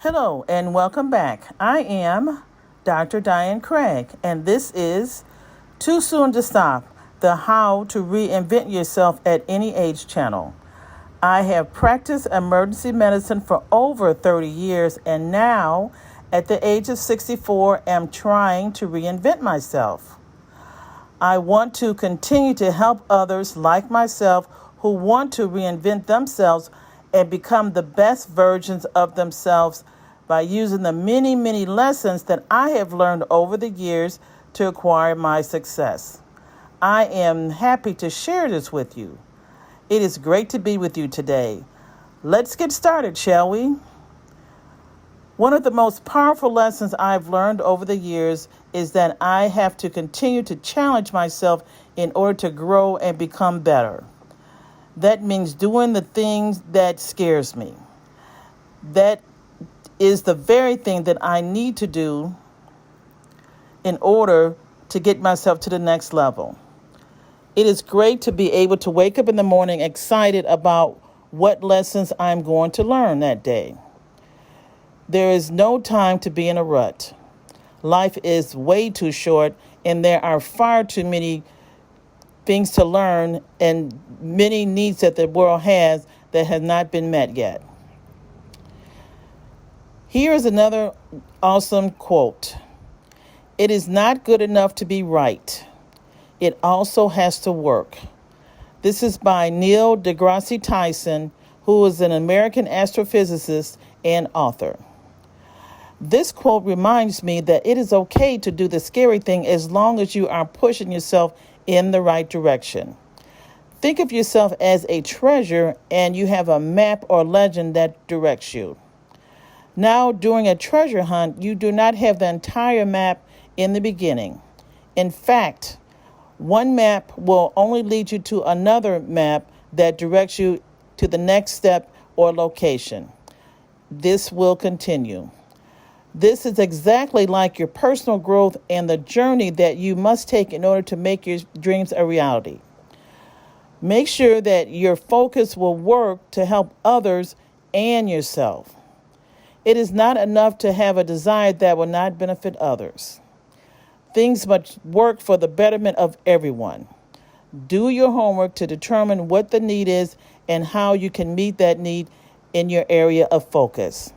Hello and welcome back. I am Dr. Diane Craig, and this is Too Soon to Stop, the How to Reinvent Yourself at Any Age channel. I have practiced emergency medicine for over 30 years, and now, at the age of 64, am trying to reinvent myself. I want to continue to help others like myself who want to reinvent themselves and become the best versions of themselves by using the many, many lessons that I have learned over the years to acquire my success. I am happy to share this with you. It is great to be with you today. Let's get started, shall we? One of the most powerful lessons I've learned over the years is that I have to continue to challenge myself in order to grow and become better. That means doing the things that scares me. That is the very thing that I need to do in order to get myself to the next level. It is great to be able to wake up in the morning excited about what lessons I'm going to learn that day. There is no time to be in a rut. Life is way too short, and there are far too many things to learn and many needs that the world has that have not been met yet. Here is another awesome quote. It is not good enough to be right. It also has to work. This is by Neil deGrasse Tyson, who is an American astrophysicist and author. This quote reminds me that it is okay to do the scary thing as long as you are pushing yourself in the right direction. Think of yourself as a treasure and you have a map or legend that directs you. Now, during a treasure hunt, you do not have the entire map in the beginning. In fact, one map will only lead you to another map that directs you to the next step or location. This will continue. This is exactly like your personal growth and the journey that you must take in order to make your dreams a reality. Make sure that your focus will work to help others and yourself. It is not enough to have a desire that will not benefit others. Things must work for the betterment of everyone. Do your homework to determine what the need is and how you can meet that need in your area of focus.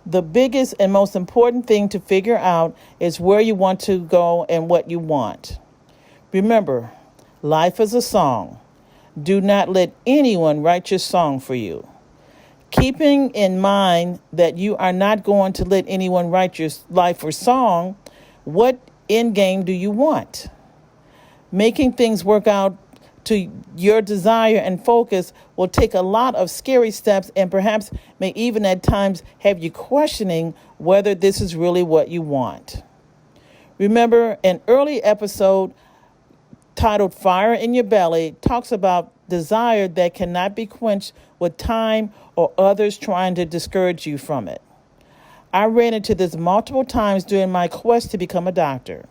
The biggest and most important thing to figure out is where you want to go and what you want. Remember, life is a song. Do not let anyone write your song for you. Keeping in mind that you are not going to let anyone write your life or song, what end game do you want? Making things work out to your desire and focus will take a lot of scary steps and perhaps may even at times have you questioning whether this is really what you want. Remember, an early episode titled Fire in Your Belly talks about desire that cannot be quenched with time or others trying to discourage you from it. I ran into this multiple times during my quest to become a doctor.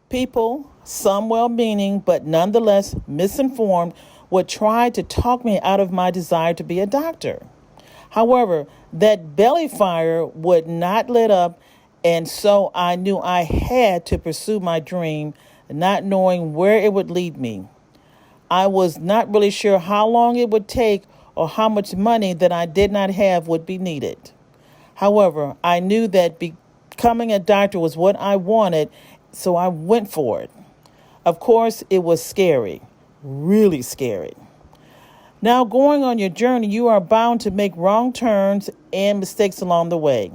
People, some well-meaning but nonetheless misinformed, would try to talk me out of my desire to be a doctor. However, that belly fire would not let up, and so I knew I had to pursue my dream, not knowing where it would lead me. I was not really sure how long it would take or how much money that I did not have would be needed. However, I knew that becoming a doctor was what I wanted, so I went for it. Of course, it was scary, really scary. Now, going on your journey, you are bound to make wrong turns and mistakes along the way.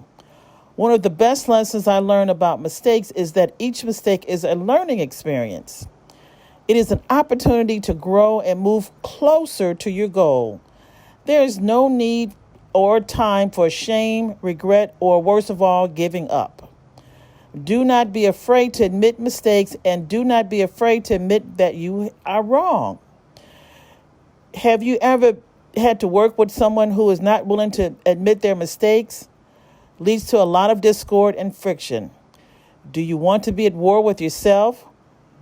One of the best lessons I learned about mistakes is that each mistake is a learning experience. It is an opportunity to grow and move closer to your goal. There is no need or time for shame, regret, or worst of all, giving up. Do not be afraid to admit mistakes and do not be afraid to admit that you are wrong. Have you ever had to work with someone who is not willing to admit their mistakes? Leads to a lot of discord and friction. Do you want to be at war with yourself?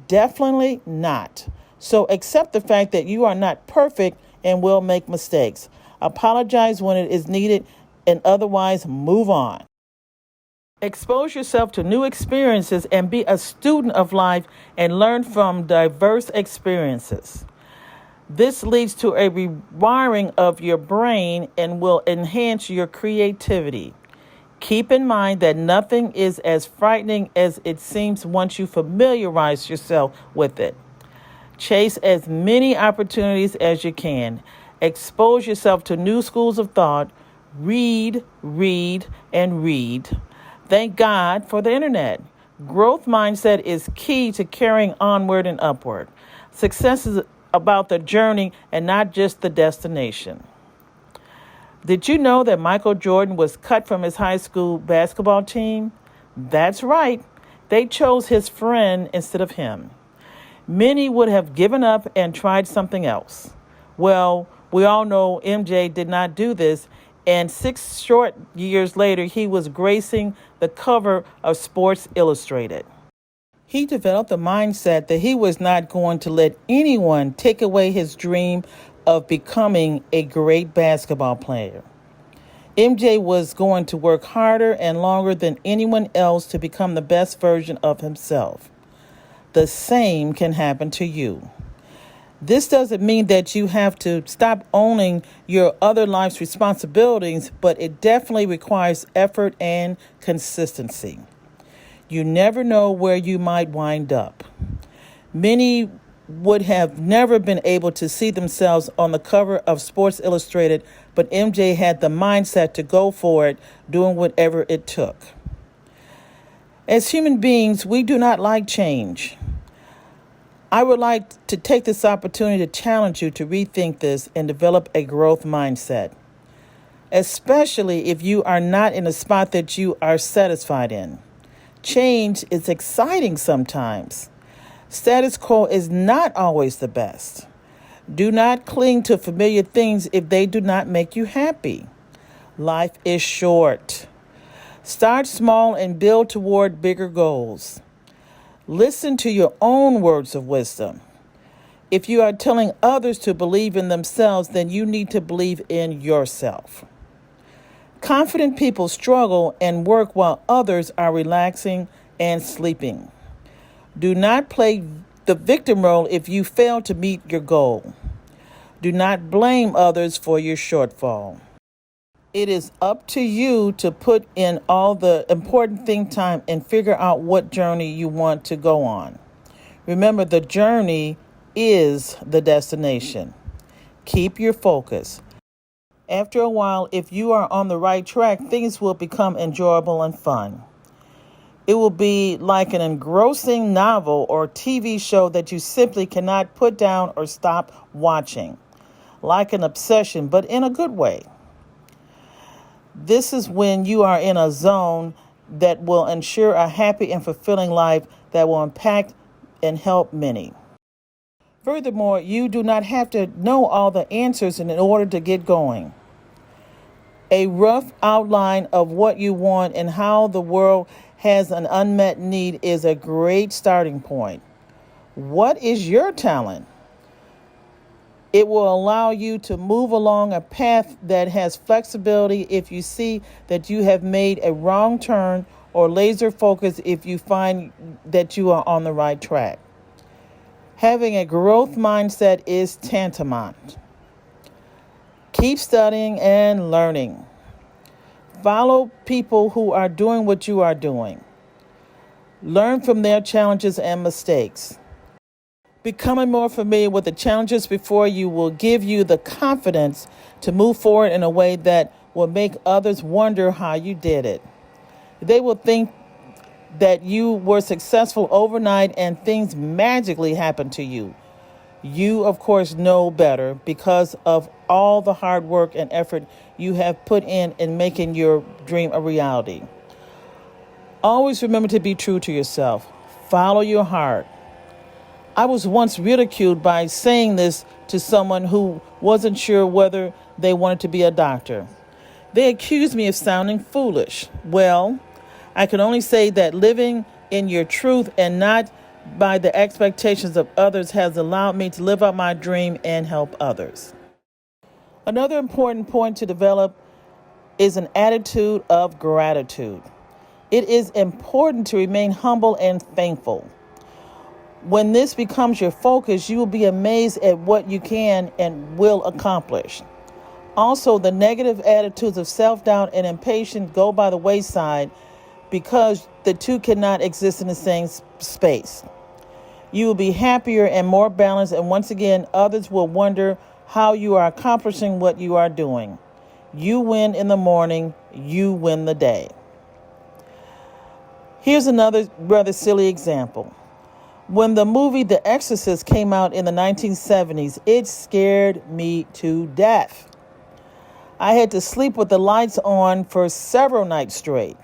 Definitely not. So accept the fact that you are not perfect and will make mistakes. Apologize when it is needed and otherwise move on. Expose yourself to new experiences and be a student of life and learn from diverse experiences. This leads to a rewiring of your brain and will enhance your creativity. Keep in mind that nothing is as frightening as it seems once you familiarize yourself with it. Chase as many opportunities as you can. Expose yourself to new schools of thought. Read, read, and read. Thank God for the internet. Growth mindset is key to carrying onward and upward. Success is about the journey and not just the destination. Did you know that Michael Jordan was cut from his high school basketball team? That's right. They chose his friend instead of him. Many would have given up and tried something else. Well, we all know MJ did not do this, and 6 short years later, he was gracing the cover of Sports Illustrated. He developed the mindset that he was not going to let anyone take away his dream of becoming a great basketball player. MJ was going to work harder and longer than anyone else to become the best version of himself. The same can happen to you. This doesn't mean that you have to stop owning your other life's responsibilities, but it definitely requires effort and consistency. You never know where you might wind up. Many would have never been able to see themselves on the cover of Sports Illustrated, but MJ had the mindset to go for it, doing whatever it took. As human beings, we do not like change. I would like to take this opportunity to challenge you to rethink this and develop a growth mindset, especially if you are not in a spot that you are satisfied in. Change is exciting sometimes. Status quo is not always the best. Do not cling to familiar things if they do not make you happy. Life is short. Start small and build toward bigger goals. Listen to your own words of wisdom. If you are telling others to believe in themselves, then you need to believe in yourself. Confident people struggle and work while others are relaxing and sleeping. Do not play the victim role if you fail to meet your goal. Do not blame others for your shortfall. It is up to you to put in all the important think time and figure out what journey you want to go on. Remember, the journey is the destination. Keep your focus. After a while, if you are on the right track, things will become enjoyable and fun. It will be like an engrossing novel or TV show that you simply cannot put down or stop watching. Like an obsession, but in a good way. This is when you are in a zone that will ensure a happy and fulfilling life that will impact and help many. Furthermore, you do not have to know all the answers in order to get going. A rough outline of what you want and how the world has an unmet need is a great starting point. What is your talent? It will allow you to move along a path that has flexibility if you see that you have made a wrong turn, or laser focus if you find that you are on the right track. Having a growth mindset is tantamount. Keep studying and learning. Follow people who are doing what you are doing. Learn from their challenges and mistakes. Becoming more familiar with the challenges before you will give you the confidence to move forward in a way that will make others wonder how you did it. They will think that you were successful overnight and things magically happened to you. You, of course, know better because of all the hard work and effort you have put in making your dream a reality. Always remember to be true to yourself. Follow your heart. I was once ridiculed by saying this to someone who wasn't sure whether they wanted to be a doctor. They accused me of sounding foolish. Well, I can only say that living in your truth and not by the expectations of others has allowed me to live out my dream and help others. Another important point to develop is an attitude of gratitude. It is important to remain humble and thankful. When this becomes your focus, you will be amazed at what you can and will accomplish. Also, the negative attitudes of self-doubt and impatience go by the wayside because the two cannot exist in the same space. You will be happier and more balanced, and once again, others will wonder how you are accomplishing what you are doing. You win in the morning, you win the day. Here's another rather silly example. When the movie The Exorcist came out in the 1970s, it scared me to death. I had to sleep with the lights on for several nights straight.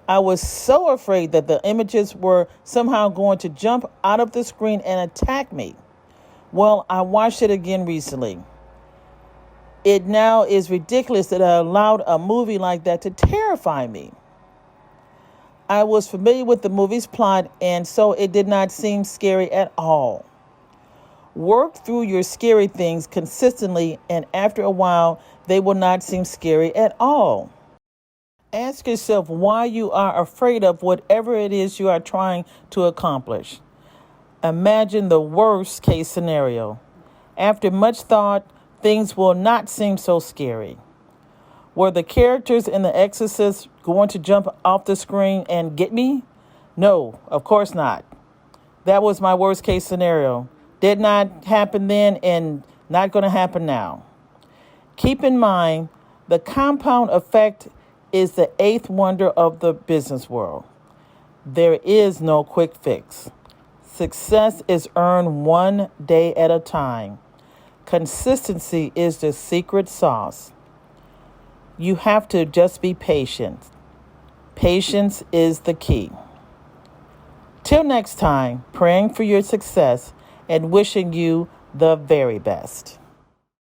I was so afraid that the images were somehow going to jump out of the screen and attack me. Well, I watched it again recently. It now is ridiculous that I allowed a movie like that to terrify me. I was familiar with the movie's plot, and so it did not seem scary at all. Work through your scary things consistently, and after a while, they will not seem scary at all. Ask yourself why you are afraid of whatever it is you are trying to accomplish. Imagine the worst case scenario. After much thought, things will not seem so scary. Were the characters in The Exorcist going to jump off the screen and get me? No, of course not. That was my worst case scenario. Did not happen then and not going to happen now. Keep in mind, the compound effect is the eighth wonder of the business world. There is no quick fix. Success is earned one day at a time. Consistency is the secret sauce. You have to just be patient. Patience is the key. Till next time, praying for your success and wishing you the very best.